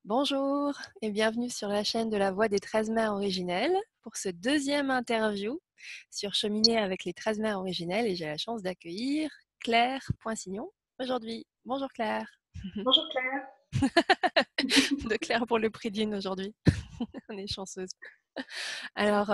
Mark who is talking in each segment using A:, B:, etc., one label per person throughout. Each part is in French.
A: Bonjour et bienvenue sur la chaîne de la Voix des 13 mères originelles pour ce deuxième interview sur cheminer avec les 13 mères originelles et j'ai la chance d'accueillir Claire Poinsignon aujourd'hui. Bonjour Claire.
B: Bonjour Claire.
A: De Claire pour le prix d'une aujourd'hui. On est chanceuse. Alors,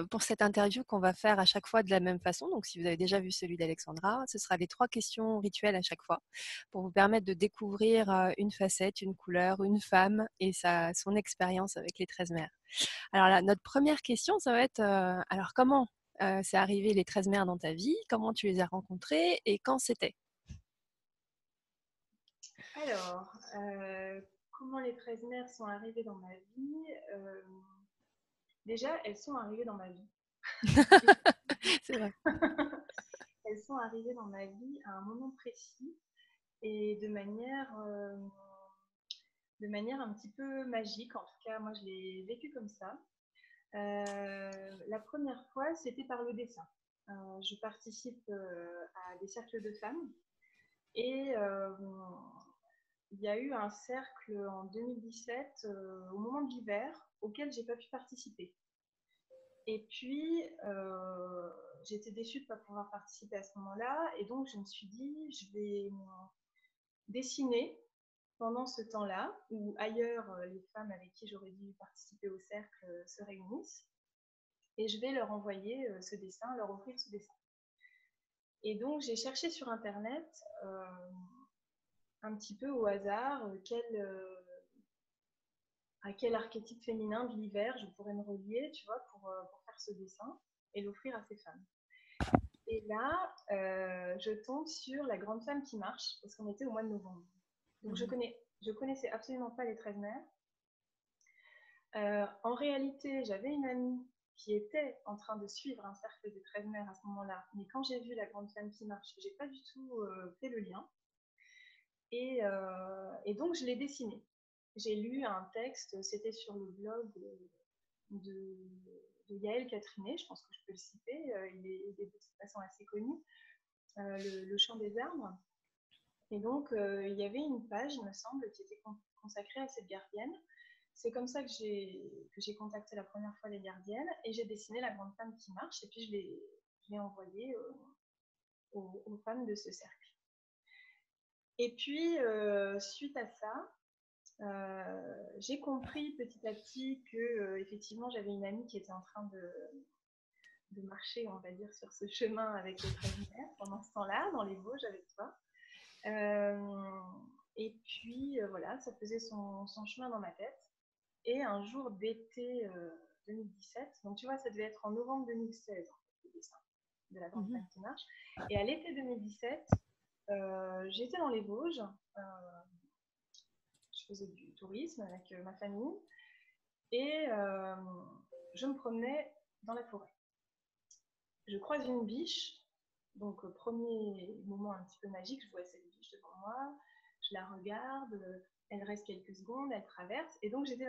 A: pour cette interview qu'on va faire à chaque fois de la même façon, donc si vous avez déjà vu celui d'Alexandra, ce sera les 3 questions rituelles à chaque fois pour vous permettre de découvrir une facette, une couleur, une femme et son expérience avec les 13 mères. Alors là, notre première question, ça va être, alors comment c'est arrivé les 13 mères dans ta vie? Comment tu les as rencontrées et quand c'était?
B: Alors, comment les 13 mères sont arrivées dans ma vie? Déjà, elles sont arrivées dans ma vie.
A: C'est vrai.
B: Elles sont arrivées dans ma vie à un moment précis et de manière un petit peu magique. En tout cas, moi, je l'ai vécu comme ça. La première fois, c'était par le dessin. Je participe à des cercles de femmes et il y a eu un cercle en 2017, au moment de l'hiver, auquel j'ai pas pu participer. Et puis, j'étais déçue de ne pas pouvoir participer à ce moment-là. Et donc, je me suis dit, je vais dessiner pendant ce temps-là, où ailleurs, les femmes avec qui j'aurais dû participer au cercle se réunissent. Et je vais leur envoyer ce dessin, leur offrir ce dessin. Et donc, j'ai cherché sur Internet un petit peu au hasard à quel archétype féminin de l'hiver je pourrais me relier, tu vois, pour faire ce dessin et l'offrir à ces femmes. Et là, je tombe sur La Grande Femme qui marche, parce qu'on était au mois de novembre. Donc je connaissais absolument pas les 13 mères. En réalité, j'avais une amie qui était en train de suivre un cercle des 13 mères à ce moment-là, mais quand j'ai vu La Grande Femme qui marche, j'ai pas du tout fait le lien. Et donc je l'ai dessiné. J'ai lu un texte, c'était sur le blog de, de Yael Catrinet, je pense que je peux le citer, il est de toute façon assez connu, le chant des arbres. Et donc, il y avait une page, il me semble, qui était consacrée à cette gardienne. C'est comme ça que j'ai contacté la première fois les gardiennes et j'ai dessiné La Grande Femme qui marche et puis je l'ai envoyé aux femmes de ce cercle. Et puis, suite à ça, j'ai compris petit à petit que effectivement j'avais une amie qui était en train de marcher, on va dire, sur ce chemin avec les 13 mères pendant ce temps-là, dans les Vosges avec toi. Et puis voilà, ça faisait son chemin dans ma tête. Et un jour d'été 2017, donc tu vois, ça devait être en novembre 2016, en fait, le dessin de La Grande Femme qui marche. Et à l'été 2017, j'étais dans les Vosges, je faisais du tourisme avec ma famille, et je me promenais dans la forêt. Je croise une biche, donc premier moment un petit peu magique, je vois cette biche devant moi, je la regarde, elle reste quelques secondes, elle traverse, et donc j'étais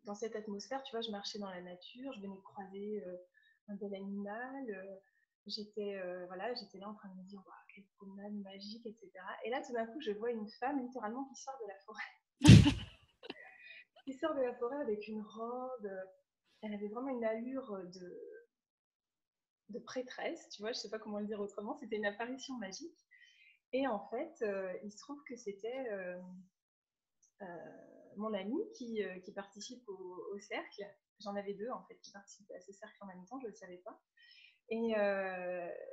B: dans cette atmosphère, tu vois, je marchais dans la nature, je venais de croiser un bel animal, j'étais là en train de me dire, waouh, quelle promenade magique, etc. Et là, tout d'un coup, je vois une femme littéralement qui sort de la forêt, qui sort de la forêt avec une robe, elle avait vraiment une allure de prêtresse, tu vois, je sais pas comment le dire autrement, c'était une apparition magique. Et en fait, il se trouve que c'était euh, mon amie qui participe au cercle. J'en avais deux en fait qui participaient à ce cercle en même temps, je ne le savais pas. Et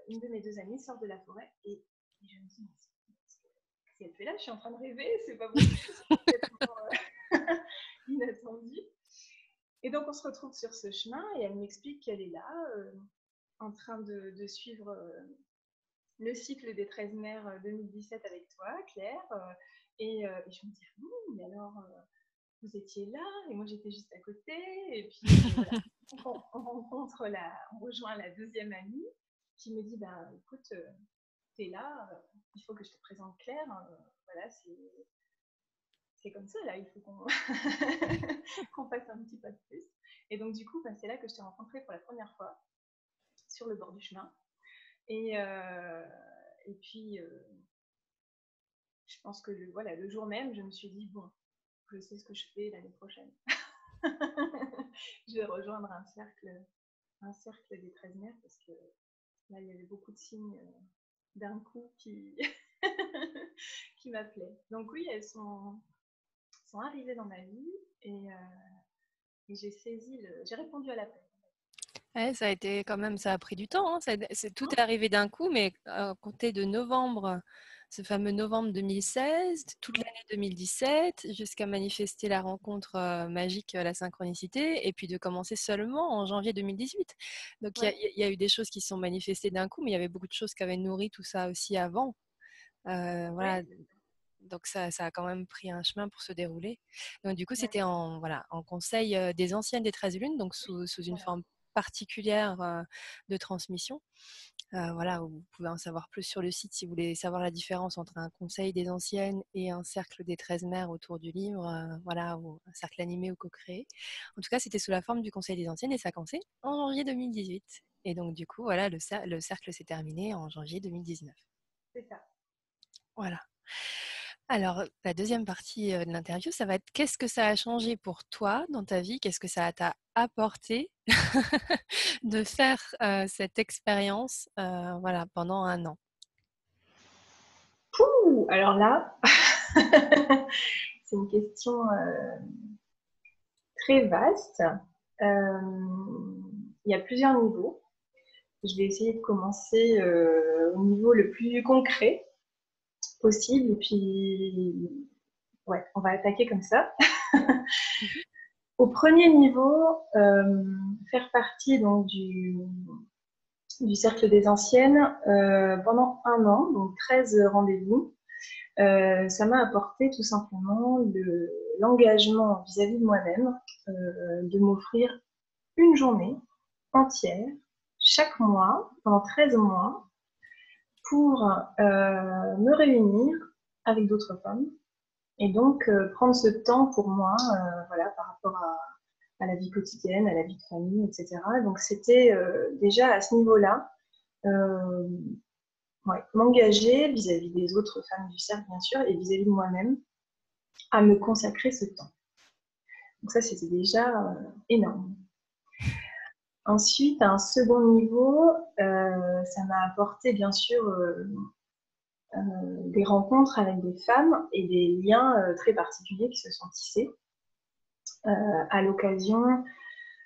B: une de mes deux amies sort de la forêt et je me dis, qu'est-ce qu'elle fait là? Je suis en train de rêver, c'est pas possible, c'est complètement inattendu. Et donc on se retrouve sur ce chemin et elle m'explique qu'elle est là, en train de suivre le cycle des 13 mères 2017 avec toi, Claire. Et je me dis, mais alors, vous étiez là, et moi j'étais juste à côté. Et puis voilà, on rejoint la deuxième amie qui me dit, bah écoute, t'es là, il faut que je te présente Claire. Voilà, c'est comme ça, là, il faut qu'on qu'on fasse un petit pas de plus. Et donc, du coup, bah, c'est là que je t'ai rencontrée pour la première fois, sur le bord du chemin. Et, euh, et puis, je pense que voilà, le jour même, je me suis dit, bon, je sais ce que je fais l'année prochaine. Je vais rejoindre un cercle des 13 mères parce que là, il y avait beaucoup de signes d'un coup qui m'appelaient. Donc oui, elles sont arrivées dans ma vie et j'ai répondu à l'appel.
A: Ouais, ça a été quand même, ça a pris du temps, hein. Tout
B: Hein.
A: est arrivé d'un coup, mais à compter de novembre, ce fameux novembre 2016, toute
B: Ouais,
A: l'année 2017, jusqu'à manifester la rencontre magique, la synchronicité, et puis de commencer seulement en janvier 2018. Donc
B: ouais,
A: il y a eu des choses qui se sont manifestées d'un coup, mais il y avait beaucoup de choses qui avaient nourri tout ça aussi avant.
B: ouais,
A: Voilà, donc ça a quand même pris un chemin pour se dérouler. Donc du coup,
B: ouais.
A: c'était en conseil des anciennes des 13 lunes, donc sous une
B: Voilà.
A: forme particulière de transmission. Voilà, vous pouvez en savoir plus sur le site si vous voulez savoir la différence entre un conseil des anciennes et un cercle des 13 mères autour du livre, voilà, ou un cercle animé ou co-créé. En tout cas, c'était sous la forme du conseil des anciennes et ça a commencé en janvier 2018. Et donc du coup, voilà, le cercle s'est terminé en janvier 2019.
B: C'est ça.
A: Voilà. Alors, la deuxième partie de l'interview, ça va être qu'est-ce que ça a changé pour toi dans ta vie? Qu'est-ce que ça t'a apporté de faire cette expérience voilà, pendant un an?
B: Ouh, alors là, c'est une question très vaste. Il y a plusieurs niveaux. Je vais essayer de commencer au niveau le plus concret possible. Et puis, ouais, on va attaquer comme ça.
A: Mhm.
B: Au premier niveau, faire partie donc du cercle des anciennes pendant un an, donc 13 rendez-vous. Ça m'a apporté tout simplement l'engagement vis-à-vis de moi-même de m'offrir une journée entière chaque mois, pendant 13 mois, pour me réunir avec d'autres femmes et donc prendre ce temps pour moi voilà, par rapport à la vie quotidienne, à la vie de famille, etc. Donc c'était déjà à ce niveau-là, euh, ouais, m'engager vis-à-vis des autres femmes du cercle, bien sûr, et vis-à-vis de moi-même, à me consacrer ce temps. Donc ça, c'était déjà énorme. Ensuite, à un second niveau, ça m'a apporté bien sûr des rencontres avec des femmes et des liens très particuliers qui se sont tissés à l'occasion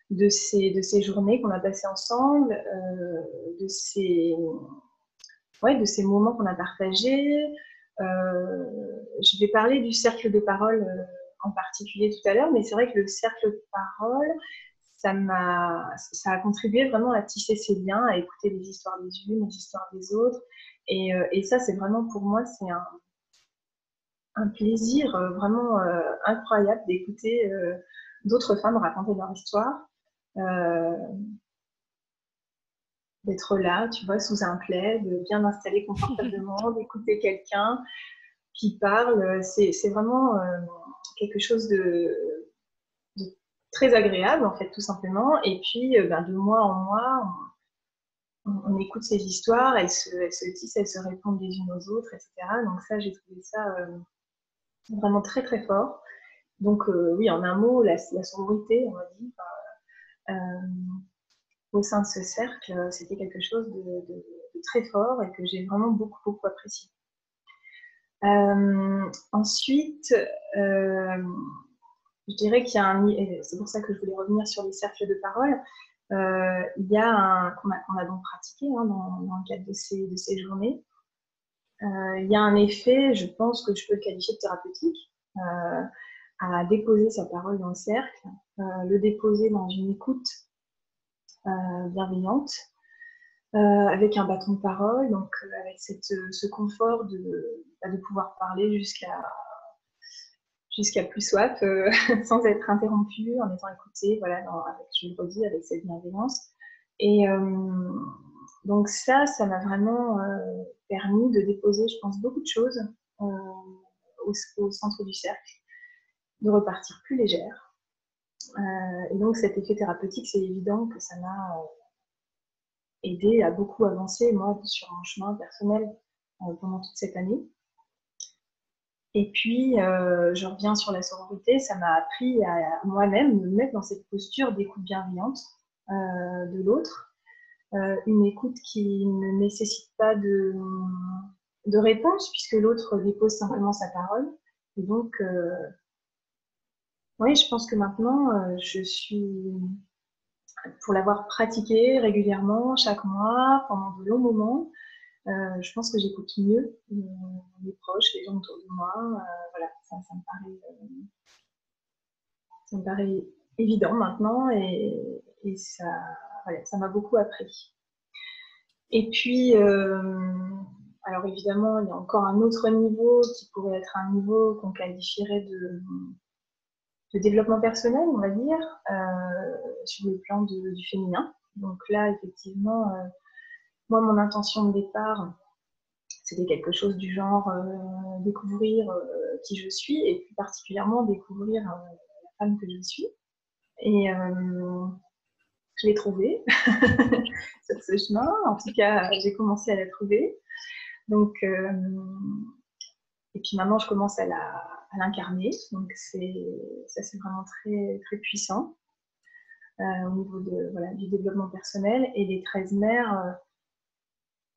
B: de ces journées qu'on a passées ensemble, de ces moments qu'on a partagés. Je vais parler du cercle de parole en particulier tout à l'heure, mais c'est vrai que le cercle de parole, ça a contribué vraiment à tisser ces liens, à écouter les histoires des unes, les histoires des autres. Et ça, c'est vraiment pour moi, c'est un plaisir vraiment incroyable d'écouter d'autres femmes raconter leur histoire, euh, d'être là, tu vois, sous un plaid, bien installé confortablement, d'écouter quelqu'un qui parle. C'est vraiment quelque chose de très agréable, en fait, tout simplement. Et puis, de mois en mois, on écoute ces histoires, elles se tissent, elles se répondent les unes aux autres, etc. Donc ça, j'ai trouvé ça vraiment très, très fort. Donc oui, en un mot, la sororité, on va dire, euh, au sein de ce cercle, c'était quelque chose de très fort et que j'ai vraiment beaucoup, beaucoup apprécié. Ensuite, je dirais qu'il y a c'est pour ça que je voulais revenir sur les cercles de parole, il y a qu'on a donc pratiqué hein, dans le cadre de ces journées. Il y a un effet, je pense que je peux le qualifier de thérapeutique, à déposer sa parole dans le cercle, le déposer dans une écoute bienveillante, avec un bâton de parole, donc avec ce confort de pouvoir parler jusqu'à plus soif, sans être interrompu, en étant écouté, voilà, je le redis, avec cette bienveillance. Et donc ça m'a vraiment permis de déposer, je pense, beaucoup de choses au centre du cercle, de repartir plus légère. Et donc cet effet thérapeutique, c'est évident que ça m'a aidé à beaucoup avancer, moi, sur mon chemin personnel pendant toute cette année. Et puis, je reviens sur la sororité, ça m'a appris à moi-même me mettre dans cette posture d'écoute bienveillante de l'autre, une écoute qui ne nécessite pas de réponse, puisque l'autre dépose simplement sa parole. Et donc, oui, je pense que maintenant, je suis, pour l'avoir pratiqué régulièrement, chaque mois, pendant de longs moments, je pense que j'écoute mieux mes proches, les gens autour de moi. Voilà, ça me paraît évident maintenant et ça, voilà, ça m'a beaucoup appris. Et puis, alors évidemment, il y a encore un autre niveau qui pourrait être un niveau qu'on qualifierait de développement personnel, on va dire, sur le plan du féminin. Donc là, effectivement, moi, mon intention de départ, c'était quelque chose du genre découvrir qui je suis et plus particulièrement découvrir la femme que je suis. Et je l'ai trouvée sur ce chemin. En tout cas, j'ai commencé à la trouver. Donc, et puis maintenant, je commence à l'incarner. Donc, ça, c'est vraiment très, très puissant au niveau voilà, du développement personnel. Et les 13 mères,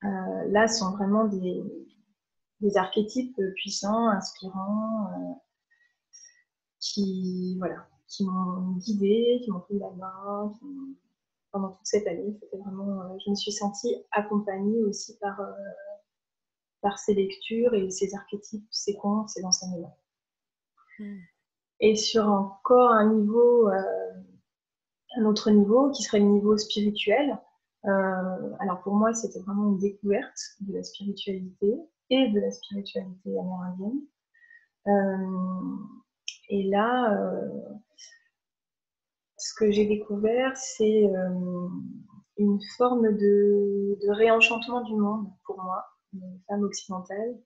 B: là, sont vraiment des archétypes puissants, inspirants, voilà, qui m'ont guidée, qui m'ont pris la main, pendant toute cette année. C'était vraiment, je me suis sentie accompagnée aussi par ces lectures et ces archétypes, ces contes, ces enseignements. Et sur encore un autre niveau, qui serait le niveau spirituel. Alors pour moi, c'était vraiment une découverte de la spiritualité et de la spiritualité amérindienne. Et là, ce que j'ai découvert, c'est une forme de réenchantement du monde pour moi, une femme occidentale,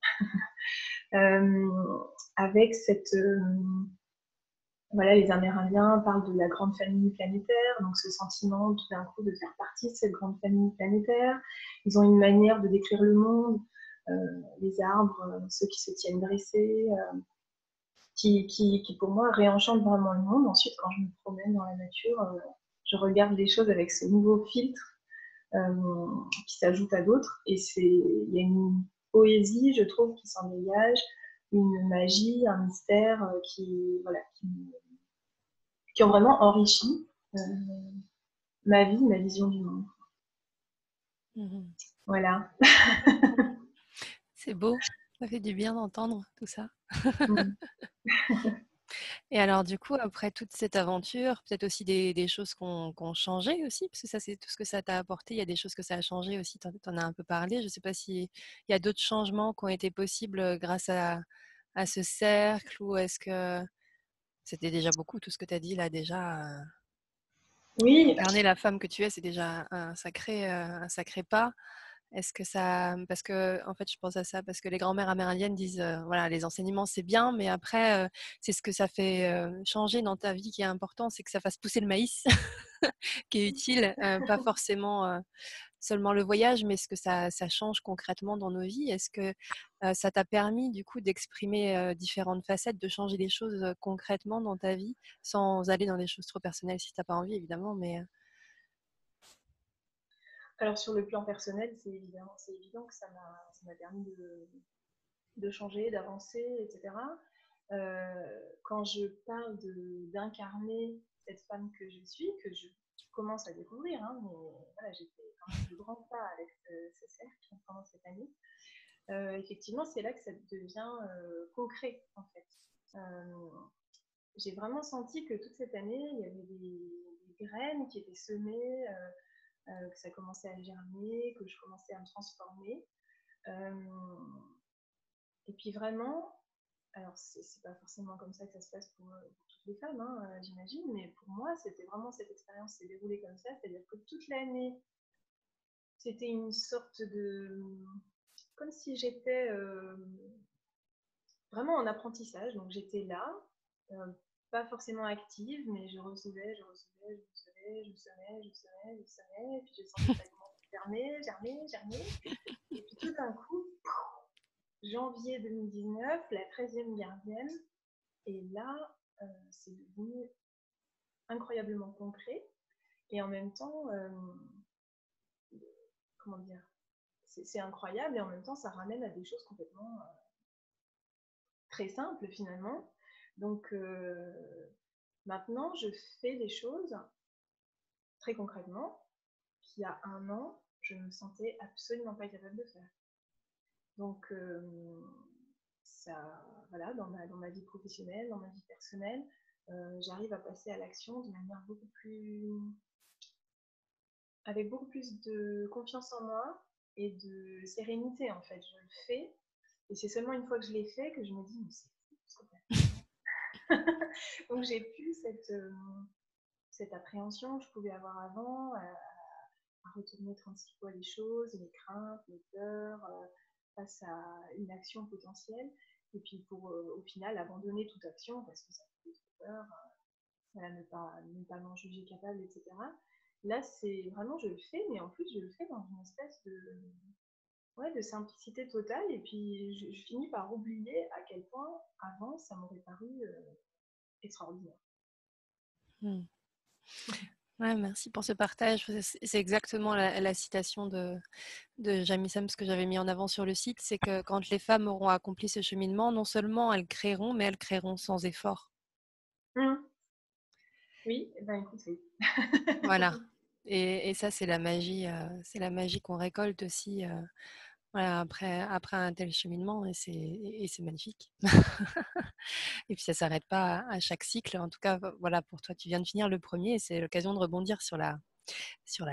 B: avec cette... voilà, les Amérindiens parlent de la grande famille planétaire, donc ce sentiment tout d'un coup de faire partie de cette grande famille planétaire. Ils ont une manière de décrire le monde, les arbres, ceux qui se tiennent dressés, qui pour moi réenchantent vraiment le monde. Ensuite, quand je me promène dans la nature, je regarde les choses avec ce nouveau filtre qui s'ajoute à d'autres. Et il y a une poésie, je trouve, qui s'en dégage, une magie, un mystère voilà, qui ont vraiment enrichi ma vie, ma vision du monde. Voilà.
A: C'est beau, ça fait du bien d'entendre tout ça. Et alors du coup, après toute cette aventure, peut-être aussi des choses qui ont changé aussi, parce que ça, c'est tout ce que ça t'a apporté. Il y a des choses que ça a changé aussi, tu en as un peu parlé. Je ne sais pas s'il y a d'autres changements qui ont été possibles grâce à ce cercle, ou est-ce que c'était déjà beaucoup, tout ce que tu as dit là déjà.
B: Oui.
A: Incarner la femme que tu es, c'est déjà un sacré pas. Est-ce que ça, parce que en fait, je pense à ça parce que les grand-mères amérindiennes disent, voilà, les enseignements c'est bien, mais après, c'est ce que ça fait changer dans ta vie qui est important, c'est que ça fasse pousser le maïs, qui est utile, pas forcément seulement le voyage, mais ce que ça change concrètement dans nos vies. Est-ce que ça t'a permis du coup d'exprimer différentes facettes, de changer des choses concrètement dans ta vie, sans aller dans des choses trop personnelles si t'as pas envie évidemment, mais
B: Alors sur le plan personnel, c'est évident que ça m'a permis de changer, d'avancer, etc. Quand je parle d'incarner cette femme que je suis, que je commence à découvrir, hein, mais voilà, j'ai fait quand même de grands pas avec ce cercle pendant cette année. Effectivement, c'est là que ça devient concret, en fait. J'ai vraiment senti que toute cette année, il y avait des graines qui étaient semées, que ça commençait à germer, que je commençais à me transformer. Et puis vraiment, alors c'est pas forcément comme ça que ça se passe pour toutes les femmes, hein, j'imagine, mais pour moi, c'était vraiment cette expérience s'est déroulée comme ça, c'est-à-dire que toute l'année, c'était une sorte de... comme si j'étais vraiment en apprentissage, donc j'étais là, euh, pas forcément active, mais je recevais, et puis je sentais que ça commençait à germer, et puis tout d'un coup, janvier 2019, la 13e gardienne. Et là, c'est devenu incroyablement concret. Et en même temps, comment dire, c'est incroyable et en même temps, ça ramène à des choses complètement très simples finalement. Donc maintenant, je fais des choses très concrètement qu'il y a un an, je ne me sentais absolument pas capable de faire. Donc ça, voilà, dans ma vie professionnelle, dans ma vie personnelle, j'arrive à passer à l'action de manière avec beaucoup plus de confiance en moi et de sérénité en fait. Je le fais et c'est seulement une fois que je l'ai fait que je me dis mais c'est fou ce qu'on a fait. Donc j'ai plus cette appréhension que je pouvais avoir avant à retourner 36 fois les choses, les craintes, les peurs face à une action potentielle et puis pour au final abandonner toute action parce que ça fait trop peur, voilà, ne pas m'en juger capable, etc. Là, c'est vraiment, je le fais, mais en plus, je le fais dans une espèce de simplicité totale. Et puis, je finis par oublier à quel point, avant, ça m'aurait paru extraordinaire.
A: Ouais, merci pour ce partage. C'est exactement la citation de Jamie Sams que j'avais mis en avant sur le site. C'est que quand les femmes auront accompli ce cheminement, non seulement elles créeront, mais elles créeront sans effort.
B: Oui, ben écoute, oui.
A: Voilà. Et ça, c'est la magie qu'on récolte aussi voilà, après un tel cheminement. Et c'est magnifique. Et puis, ça ne s'arrête pas à chaque cycle. En tout cas, voilà, pour toi, tu viens de finir le premier. Et c'est l'occasion de rebondir sur la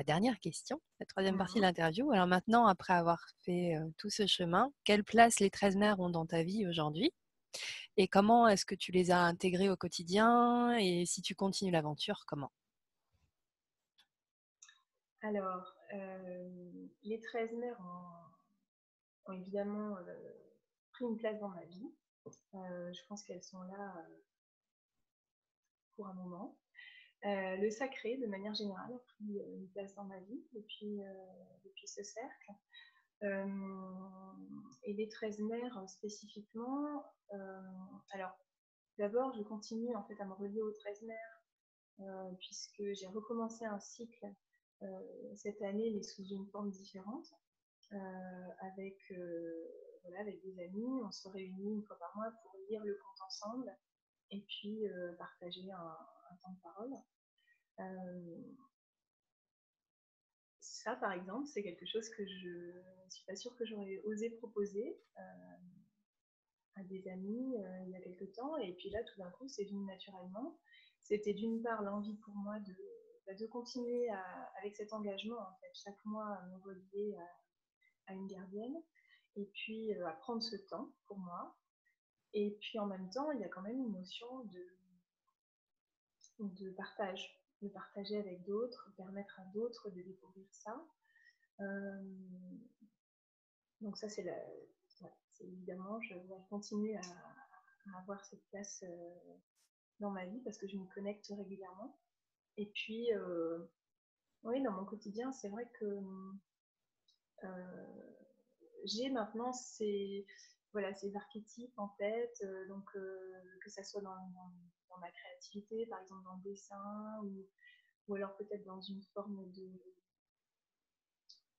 A: dernière question, la troisième partie de l'interview. Alors maintenant, après avoir fait tout ce chemin, quelle place les 13 mères ont dans ta vie aujourd'hui? Et comment est-ce que tu les as intégrées au quotidien? Et si tu continues l'aventure, comment?
B: Alors, les 13 mères ont évidemment pris une place dans ma vie. Je pense qu'elles sont là pour un moment. Le sacré, de manière générale, a pris une place dans ma vie depuis ce cercle. Et les 13 mères spécifiquement, alors d'abord, je continue en fait à me relier aux 13 mères puisque j'ai recommencé un cycle cette année, mais sous une forme différente, avec, voilà, avec des amis. On se réunit une fois par mois pour lire le conte ensemble et puis partager un temps de parole. Ça, par exemple, c'est quelque chose que je ne suis pas sûre que j'aurais osé proposer à des amis il y a quelque temps. Et puis là, tout d'un coup, c'est venu naturellement. C'était d'une part l'envie pour moi de continuer avec cet engagement, en fait, chaque mois à me relier à une gardienne. Et puis à prendre ce temps pour moi. Et puis en même temps, il y a quand même une notion de partage, de partager avec d'autres, permettre à d'autres de découvrir ça. Donc ça, c'est évidemment, je vais continuer à avoir cette place dans ma vie parce que je m'y connecte régulièrement. Et puis, oui, dans mon quotidien, c'est vrai que j'ai maintenant ces archétypes en tête, donc que ça soit dans ma créativité, par exemple dans le dessin, ou alors peut-être dans une forme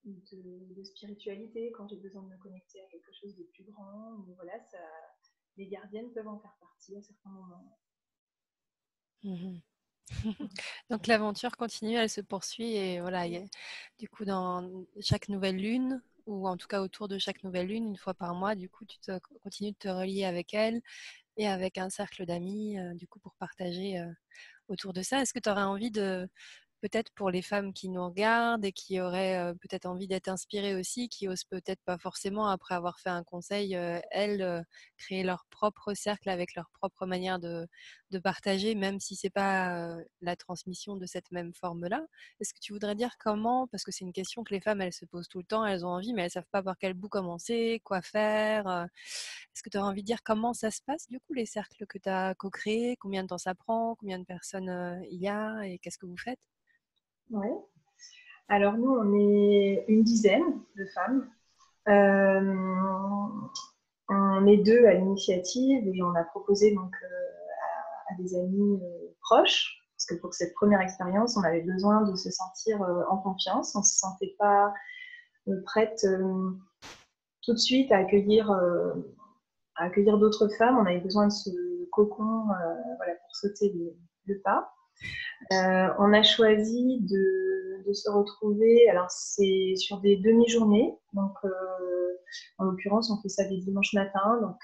B: de spiritualité, quand j'ai besoin de me connecter à quelque chose de plus grand. Mais voilà, les gardiennes peuvent en faire partie à certains moments.
A: Mmh. Donc l'aventure continue, elle se poursuit et voilà, du coup dans chaque nouvelle lune ou en tout cas autour de chaque nouvelle lune, une fois par mois, du coup tu continues de te relier avec elle et avec un cercle d'amis du coup pour partager autour de ça. Est-ce que tu aurais envie de peut-être pour les femmes qui nous regardent et qui auraient peut-être envie d'être inspirées aussi, qui osent peut-être pas forcément, après avoir fait un conseil, elles, créer leur propre cercle avec leur propre manière de partager, même si c'est pas la transmission de cette même forme-là. Est-ce que tu voudrais dire comment, parce que c'est une question que les femmes, elles se posent tout le temps, elles ont envie, mais elles savent pas par quel bout commencer, quoi faire. Est-ce que tu aurais envie de dire comment ça se passe, du coup, les cercles que tu as co-créés, combien de temps ça prend, combien de personnes il y a et qu'est-ce que vous faites?
B: Oui. Alors nous, on est une dizaine de femmes. Euh, On est deux à l'initiative et on a proposé donc à des amis proches, parce que pour cette première expérience, on avait besoin de se sentir en confiance. On ne se sentait pas prête tout de suite à accueillir d'autres femmes. On avait besoin de ce cocon pour sauter le pas. On a choisi de se retrouver, alors c'est sur des demi-journées, donc en l'occurrence on fait ça des dimanches matins, donc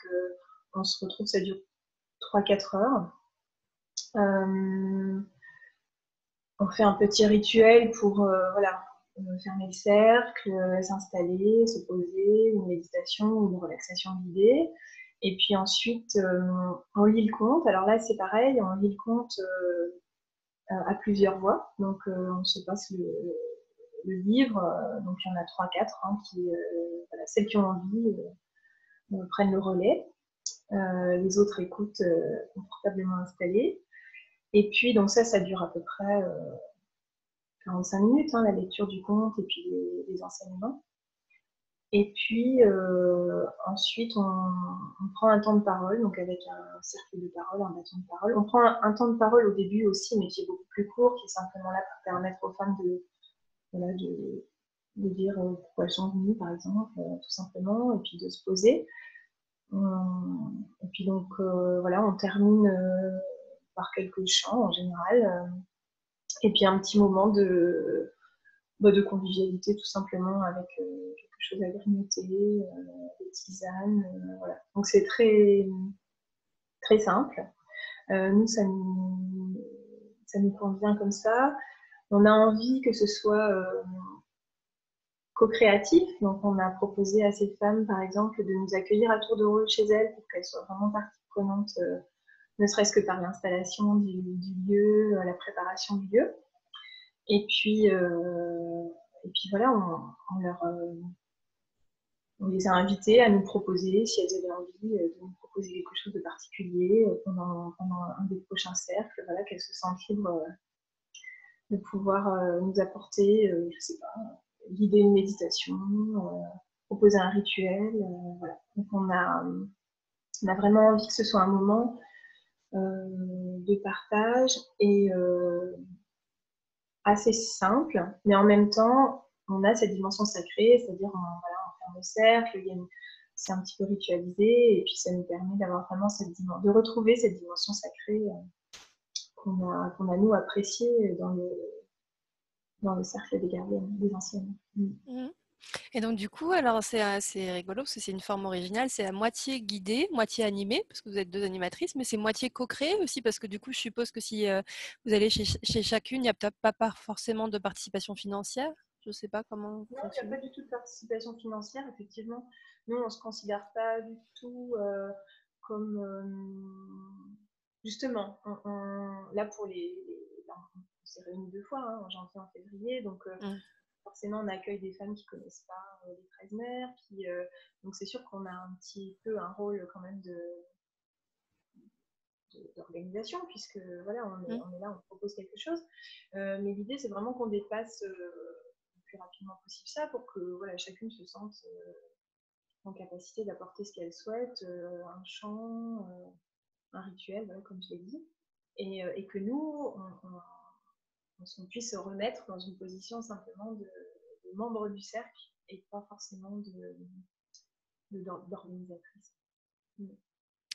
B: on se retrouve, ça dure 3-4 heures. On fait un petit rituel pour fermer le cercle, s'installer, se poser, une méditation ou une relaxation guidée. Et puis ensuite, on lit le conte. Alors là, c'est pareil, on lit le conte à plusieurs voix. Donc, on se passe le livre. Donc, il y en a 3-4 qui, celles qui ont envie prennent le relais. Les autres écoutent confortablement installés. Et puis, donc ça dure à peu près 45 minutes, la lecture du conte et puis les enseignements. Et puis ensuite, on prend un temps de parole, donc avec un cercle de parole, un bâton de parole. On prend un temps de parole au début aussi, mais qui est beaucoup plus court, qui est simplement là pour permettre aux femmes de dire pourquoi elles sont venues, par exemple, tout simplement, et puis de se poser. Et puis donc, on termine par quelques chants en général. Et puis un petit moment de convivialité tout simplement avec quelque chose à grignoter, des tisanes, voilà. Donc c'est très, très simple. Nous, ça nous convient comme ça. On a envie que ce soit co-créatif, donc on a proposé à ces femmes, par exemple, de nous accueillir à tour de rôle chez elles pour qu'elles soient vraiment partie prenante, ne serait-ce que par l'installation du lieu, la préparation du lieu. Et puis voilà, on les a invitées à nous proposer, si elles avaient envie, de nous proposer quelque chose de particulier pendant un des prochains cercles, voilà, qu'elles se sentent libres de pouvoir nous apporter, je sais pas, guider une méditation, proposer un rituel, voilà. Donc on a vraiment envie que ce soit un moment de partage et assez simple, mais en même temps, on a cette dimension sacrée, c'est-à-dire on ferme le cercle, c'est un petit peu ritualisé, et puis ça nous permet d'avoir vraiment de retrouver cette dimension sacrée qu'on a nous appréciée dans le cercle des gardiennes, des anciennes.
A: Et donc du coup, alors c'est assez rigolo parce que c'est une forme originale, c'est à moitié guidée, moitié animée, parce que vous êtes deux animatrices, mais c'est moitié co-créé aussi, parce que du coup, je suppose que si vous allez chez chacune, il n'y a peut-être pas forcément de participation financière. Je ne sais pas comment vous fonctionnez.
B: Il n'y a pas du tout de participation financière, effectivement. Nous, on ne se considère pas du tout comme... justement, là pour on s'est réunis 2 fois, en janvier et en février, donc forcément on accueille des femmes qui ne connaissent pas les 13 mères, donc c'est sûr qu'on a un petit peu un rôle quand même d'organisation, puisque voilà, on est là, on propose quelque chose, mais l'idée c'est vraiment qu'on dépasse le plus rapidement possible ça pour que voilà, chacune se sente en capacité d'apporter ce qu'elle souhaite, un chant, un rituel, voilà, comme je l'ai dit, et que nous, on puisse se remettre dans une position simplement de membre du cercle et pas forcément d'organisatrice.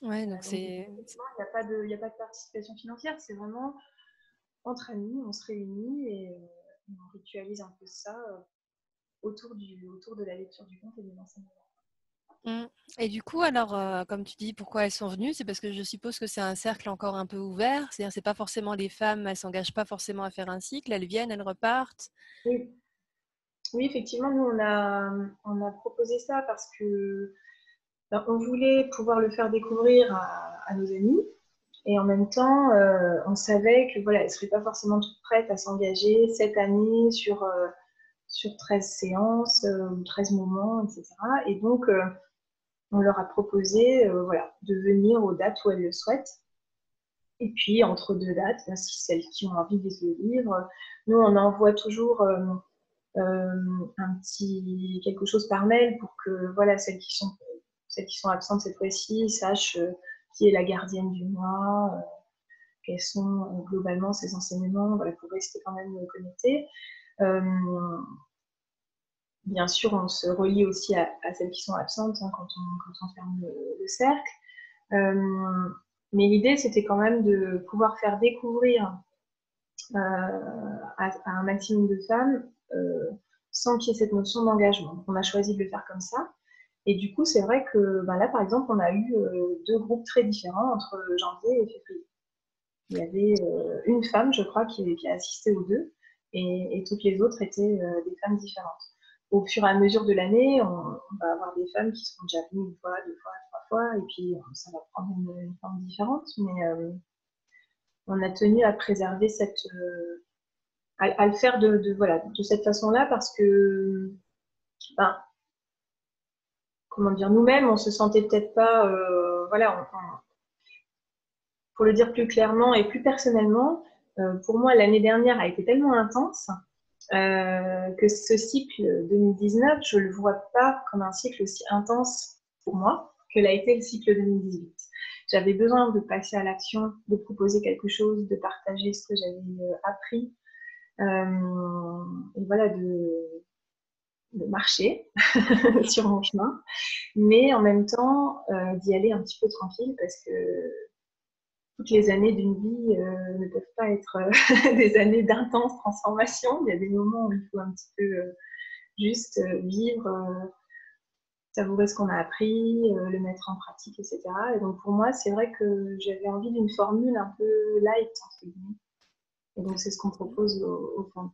A: Ouais, donc c'est...
B: Il n'y a pas de participation financière, c'est vraiment entre amis, on se réunit et on ritualise un peu ça autour de la lecture du conte et des enseignements.
A: Et du coup, alors, comme tu dis, pourquoi elles sont venues? C'est parce que je suppose que c'est un cercle encore un peu ouvert. C'est-à-dire, c'est pas forcément les femmes, elles s'engagent pas forcément à faire un cycle. Elles viennent, elles repartent.
B: Oui. Oui, effectivement, nous, on a proposé ça parce que on voulait pouvoir le faire découvrir à nos amis. Et en même temps, on savait que voilà, elles ne seraient pas forcément toutes prêtes à s'engager cette année sur 13 séances ou 13 moments, etc. Et donc, on leur a proposé de venir aux dates où elles le souhaitent. Et puis, entre 2 dates, si celles qui ont envie de le livre, nous, on envoie toujours un petit quelque chose par mail pour que voilà, celles qui sont celles qui sont absentes cette fois-ci sachent qui est la gardienne du mois, quels sont globalement ses enseignements, voilà, pour rester quand même connecté. Bien sûr, on se relie aussi à celles qui sont absentes quand on ferme le cercle. Mais l'idée, c'était quand même de pouvoir faire découvrir à un maximum de femmes sans qu'il y ait cette notion d'engagement. On a choisi de le faire comme ça. Et du coup, c'est vrai que là, par exemple, on a eu deux groupes très différents entre janvier et février. Il y avait une femme, je crois, qui a assisté aux deux, et toutes les autres étaient des femmes différentes. Au fur et à mesure de l'année, on va avoir des femmes qui seront déjà venues une fois, deux fois, trois fois, et puis ça va prendre une forme différente. Mais on a tenu à préserver à le faire de cette façon-là parce que, comment dire, nous-mêmes, on se sentait peut-être pas, pour le dire plus clairement et plus personnellement, pour moi, l'année dernière a été tellement intense que ce cycle 2019, je le vois pas comme un cycle aussi intense pour moi que l'a été le cycle 2018. J'avais besoin de passer à l'action, de proposer quelque chose, de partager ce que j'avais appris, et voilà, de marcher sur mon chemin, mais en même temps d'y aller un petit peu tranquille parce que toutes les années d'une vie ne peuvent pas être des années d'intense transformation. Il y a des moments où il faut un petit peu juste vivre, savourer ce qu'on a appris, le mettre en pratique, etc. Et donc pour moi, c'est vrai que j'avais envie d'une formule un peu light, entre guillemets. Et donc c'est ce qu'on propose au fond.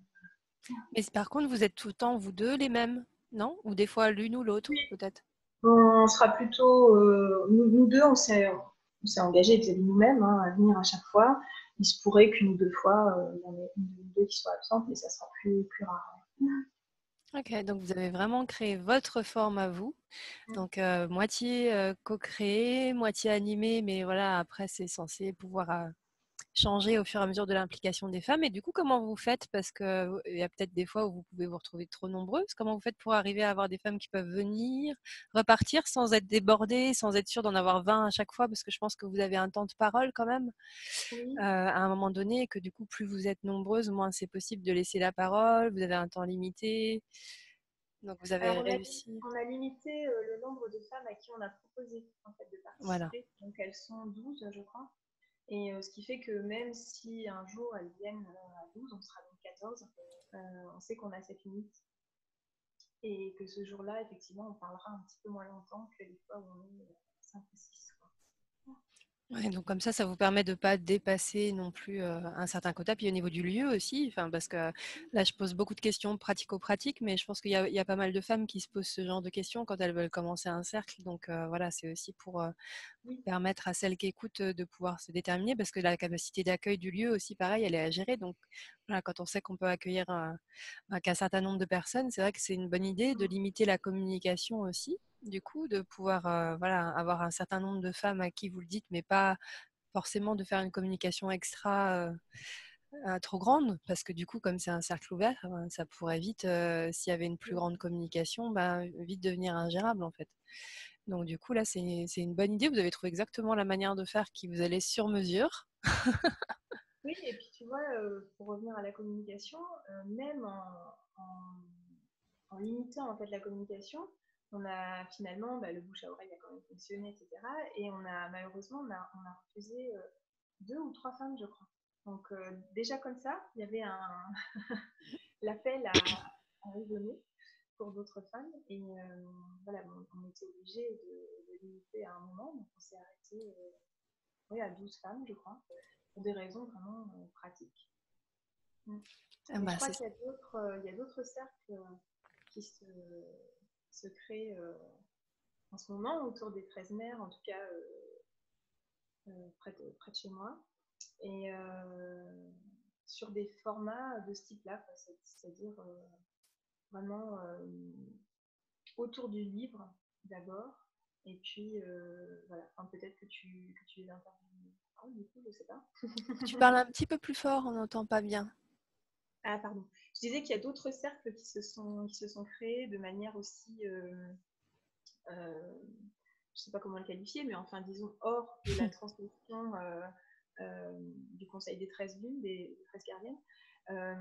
A: Mais par contre, vous êtes tout le temps, vous deux, les mêmes, non? Ou des fois l'une ou l'autre,
B: Oui.
A: peut-être?
B: On sera plutôt, nous deux, on s'est engagés vis-à-vis nous-mêmes à venir à chaque fois. Il se pourrait qu'une ou deux fois, il y en ait une ou deux qui soient absentes, mais ça sera plus rare.
A: Ok, donc vous avez vraiment créé votre forme à vous. Donc moitié co-créé, moitié animé, mais voilà, après c'est censé pouvoir changer au fur et à mesure de l'implication des femmes. Et du coup, comment vous faites? Parce qu'il y a peut-être des fois où vous pouvez vous retrouver trop nombreuses. Comment vous faites pour arriver à avoir des femmes qui peuvent venir, repartir sans être débordées, sans être sûr d'en avoir 20 à chaque fois? Parce que je pense que vous avez un temps de parole quand même
B: Oui.
A: à un moment donné, et que du coup, plus vous êtes nombreuses, moins c'est possible de laisser la parole. Vous avez un temps limité. Donc vous avez
B: Alors
A: réussi.
B: on a limité le nombre de femmes à qui on a proposé en fait, de
A: Voilà.
B: participer. Donc elles sont 12, je crois. Et ce qui fait que même si un jour elles viennent à 12, on sera donc 14, on sait qu'on a cette limite. Et que ce jour-là, effectivement, on parlera un petit peu moins longtemps que les fois où on est 5 ou 6.
A: Ouais, donc comme ça vous permet de ne pas dépasser non plus un certain quota. Puis au niveau du lieu aussi, parce que là, je pose beaucoup de questions pratico-pratiques, mais je pense qu'il y a pas mal de femmes qui se posent ce genre de questions quand elles veulent commencer un cercle. Donc voilà, c'est aussi pour
B: Oui.
A: permettre à celles qui écoutent de pouvoir se déterminer, parce que la capacité d'accueil du lieu aussi, pareil, elle est à gérer. Donc voilà, quand on sait qu'on peut accueillir qu'un certain nombre de personnes, c'est vrai que c'est une bonne idée de limiter la communication aussi. Du coup, de pouvoir avoir un certain nombre de femmes à qui vous le dites, mais pas forcément de faire une communication extra trop grande, parce que du coup, comme c'est un cercle ouvert, ça pourrait vite, s'il y avait une plus grande communication, vite devenir ingérable en fait. Donc du coup, là, c'est une bonne idée. Vous avez trouvé exactement la manière de faire qui vous allait sur mesure.
B: Oui, et puis tu vois, pour revenir à la communication, même en limitant en fait la communication, on a finalement, le bouche à oreille a quand même fonctionné, etc. Et on a malheureusement, on a refusé 2 ou 3 femmes, je crois. Donc déjà comme ça, il y avait l'appel à raisonner pour d'autres femmes. Et voilà, on était obligé de limiter à un moment, donc on s'est arrêté à 12 femmes, je crois, pour des raisons vraiment pratiques. Mm. Mais je crois qu'il y a d'autres cercles qui se créent en ce moment autour des 13 mers, en tout cas près de chez moi. Et sur des formats de ce type-là, c'est-à-dire vraiment autour du livre d'abord, et puis voilà, enfin, peut-être que tu les interviews. Ah, du coup, je sais pas.
A: Tu parles un petit peu plus fort, on n'entend pas bien.
B: Ah, pardon. Je disais qu'il y a d'autres cercles qui se sont créés de manière aussi je sais pas comment le qualifier, mais enfin, disons, hors de la transmission du Conseil des 13 lunes, des 13 gardiennes, euh,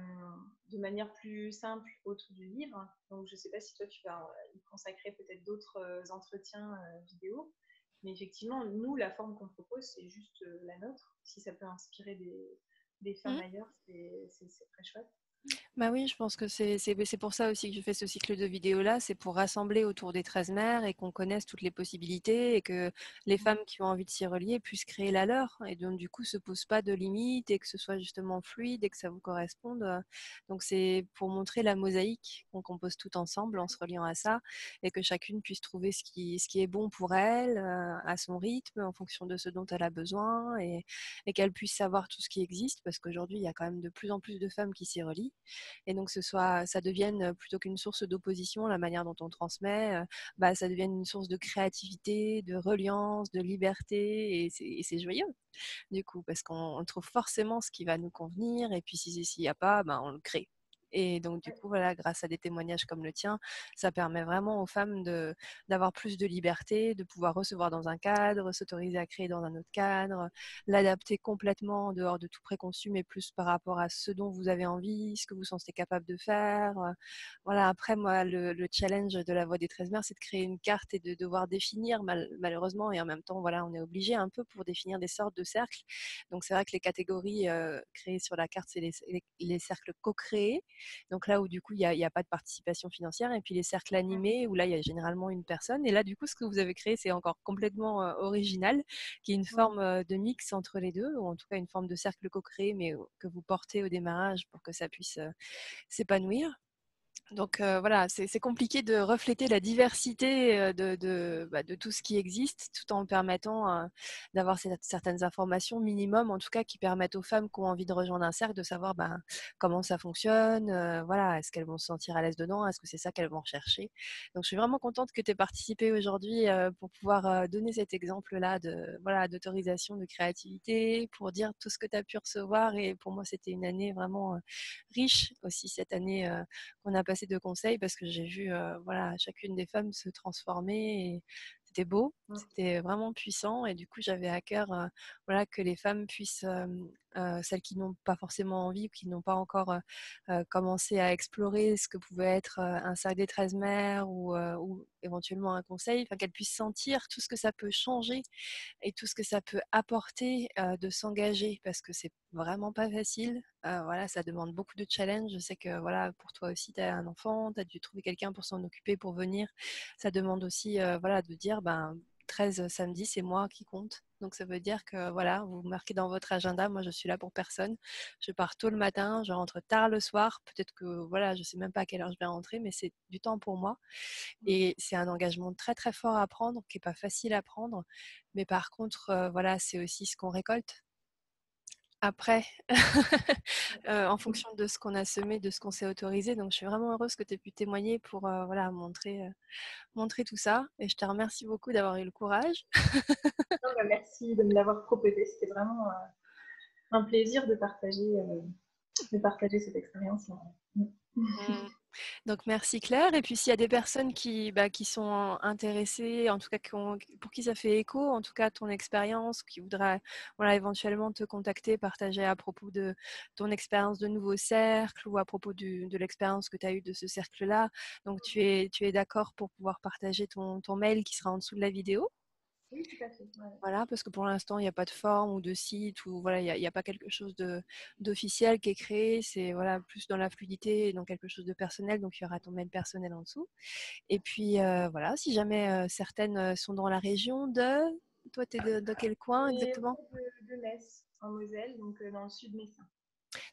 B: de manière plus simple autour du livre. Donc, je sais pas si toi, tu vas y consacrer peut-être d'autres entretiens vidéo. Mais effectivement, nous, la forme qu'on propose, c'est juste la nôtre. Si ça peut inspirer des femmes
A: Mmh.
B: ailleurs, c'est très chouette.
A: Bah oui, je pense que c'est pour ça aussi que je fais ce cycle de vidéos-là, c'est pour rassembler autour des 13 mères et qu'on connaisse toutes les possibilités et que les femmes qui ont envie de s'y relier puissent créer la leur et donc du coup se posent pas de limites et que ce soit justement fluide et que ça vous corresponde. Donc c'est pour montrer la mosaïque qu'on compose tout ensemble en se reliant à ça et que chacune puisse trouver ce qui est bon pour elle, à son rythme, en fonction de ce dont elle a besoin et qu'elle puisse savoir tout ce qui existe parce qu'aujourd'hui il y a quand même de plus en plus de femmes qui s'y relient et donc ça devienne plutôt qu'une source d'opposition, la manière dont on transmet, bah, ça devienne une source de créativité, de reliance, de liberté, et c'est joyeux du coup, parce qu'on trouve forcément ce qui va nous convenir, et puis s'il n'y a pas, ben, on le crée. Et donc du coup, voilà, grâce à des témoignages comme le tien, ça permet vraiment aux femmes d'avoir plus de liberté, de pouvoir recevoir dans un cadre, s'autoriser à créer dans un autre cadre, l'adapter complètement en dehors de tout préconçu, mais plus par rapport à ce dont vous avez envie, ce que vous sentez capable de faire. Voilà, après, moi, le challenge de la voix des 13 mères, c'est de créer une carte et de devoir définir, malheureusement, et en même temps, voilà, on est obligé un peu pour définir des sortes de cercles. Donc, c'est vrai que les catégories créées sur la carte, c'est les cercles co-créés. Donc là où du coup, il y a pas de participation financière. Et puis les cercles animés, où là, il y a généralement une personne. Et là, du coup, ce que vous avez créé, c'est encore complètement original, qui est une forme de mix entre les deux, ou en tout cas une forme de cercle co-créé, mais que vous portez au démarrage pour que ça puisse s'épanouir. Donc voilà, c'est compliqué de refléter la diversité de tout ce qui existe, tout en permettant d'avoir certaines informations minimum, en tout cas qui permettent aux femmes qui ont envie de rejoindre un cercle de savoir comment ça fonctionne, voilà, est-ce qu'elles vont se sentir à l'aise dedans, est-ce que c'est ça qu'elles vont rechercher. Donc je suis vraiment contente que tu aies participé aujourd'hui pour pouvoir donner cet exemple-là voilà, d'autorisation, de créativité, pour dire tout ce que tu as pu recevoir. Et pour moi, c'était une année vraiment riche aussi, cette année qu'on a passé de conseils, parce que j'ai vu voilà, chacune des femmes se transformer et c'était beau, c'était vraiment puissant, et du coup j'avais à cœur voilà, que les femmes puissent, celles qui n'ont pas forcément envie ou qui n'ont pas encore commencé à explorer ce que pouvait être un cercle des 13 mères ou éventuellement un conseil, enfin, qu'elles puissent sentir tout ce que ça peut changer et tout ce que ça peut apporter de s'engager, parce que c'est vraiment pas facile. Voilà, ça demande beaucoup de challenge. Je sais que voilà, pour toi aussi, tu as un enfant, tu as dû trouver quelqu'un pour s'en occuper, pour venir. Ça demande aussi voilà, de dire 13 samedi, c'est moi qui compte. Donc ça veut dire que voilà, vous marquez dans votre agenda, moi je suis là pour personne. Je pars tôt le matin, je rentre tard le soir. Peut-être que voilà, je sais même pas à quelle heure je vais rentrer, mais c'est du temps pour moi. Et c'est un engagement très très fort à prendre, qui est pas facile à prendre. Mais par contre, voilà, c'est aussi ce qu'on récolte après, en fonction de ce qu'on a semé, de ce qu'on s'est autorisé. Donc je suis vraiment heureuse que tu aies pu témoigner pour voilà, montrer tout ça. Et je te remercie beaucoup d'avoir eu le courage.
B: Non, bah, merci de me l'avoir proposé. C'était vraiment un plaisir de partager cette expérience-là.
A: Mmh. Donc merci Claire. Et puis s'il y a des personnes qui sont intéressées, en tout cas pour qui ça fait écho, en tout cas ton expérience, qui voudraient voilà, éventuellement te contacter, partager à propos de ton expérience de nouveau cercle ou à propos de l'expérience que tu as eue de ce cercle-là. Donc tu es d'accord pour pouvoir partager ton mail qui sera en dessous de la vidéo.
B: Oui, tout à fait. Ouais.
A: Voilà, parce que pour l'instant, il n'y a pas de forme ou de site, ou voilà, il y a pas quelque chose d'officiel qui est créé. C'est voilà, plus dans la fluidité et dans quelque chose de personnel. Donc, il y aura ton mail personnel en dessous. Et puis, voilà, si jamais certaines sont dans la région de... Toi, tu es de quel coin
B: Et
A: exactement?
B: de Metz, en Moselle, donc dans le sud Messin.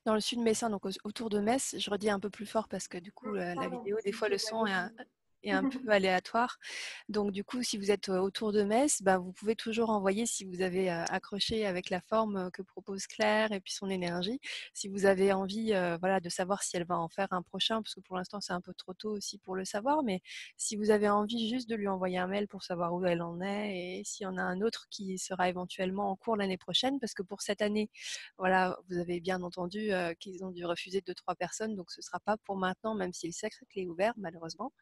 A: Dans le sud Messin, donc autour de Metz. Je redis un peu plus fort parce que du coup, la
B: Pardon,
A: vidéo, des fois, le
B: j'ai mal
A: son
B: défini.
A: est un peu aléatoire. Donc du coup, si vous êtes autour de Metz, vous pouvez toujours envoyer si vous avez accroché avec la forme que propose Claire et puis son énergie. Si vous avez envie voilà, de savoir si elle va en faire un prochain, parce que pour l'instant, c'est un peu trop tôt aussi pour le savoir, mais si vous avez envie juste de lui envoyer un mail pour savoir où elle en est et s'il y en a un autre qui sera éventuellement en cours l'année prochaine, parce que pour cette année, voilà, vous avez bien entendu qu'ils ont dû refuser 2-3 personnes, donc ce ne sera pas pour maintenant, même si le cercle est ouvert, malheureusement.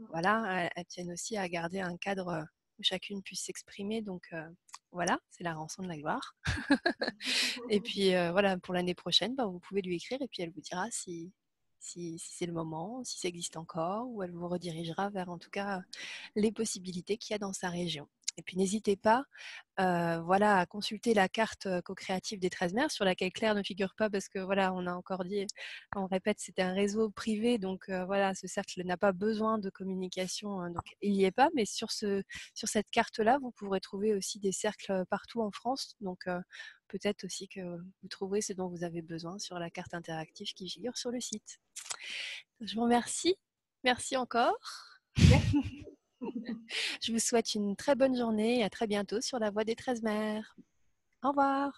A: Voilà, elles tiennent aussi à garder un cadre où chacune puisse s'exprimer. Donc voilà, c'est la rançon de la gloire. Et puis voilà, pour l'année prochaine, vous pouvez lui écrire et puis elle vous dira si c'est le moment, si ça existe encore, ou elle vous redirigera vers en tout cas les possibilités qu'il y a dans sa région. Et puis n'hésitez pas voilà, à consulter la carte co-créative des 13 maires sur laquelle Claire ne figure pas parce que voilà, on a encore dit, on répète, c'était un réseau privé, donc voilà, ce cercle n'a pas besoin de communication, donc il n'y est pas, mais sur cette carte-là, vous pourrez trouver aussi des cercles partout en France, donc peut-être aussi que vous trouverez ce dont vous avez besoin sur la carte interactive qui figure sur le site. Je vous remercie. Merci encore.
B: Merci.
A: Je vous souhaite une très bonne journée et à très bientôt sur la Voie des 13 mers. Au revoir.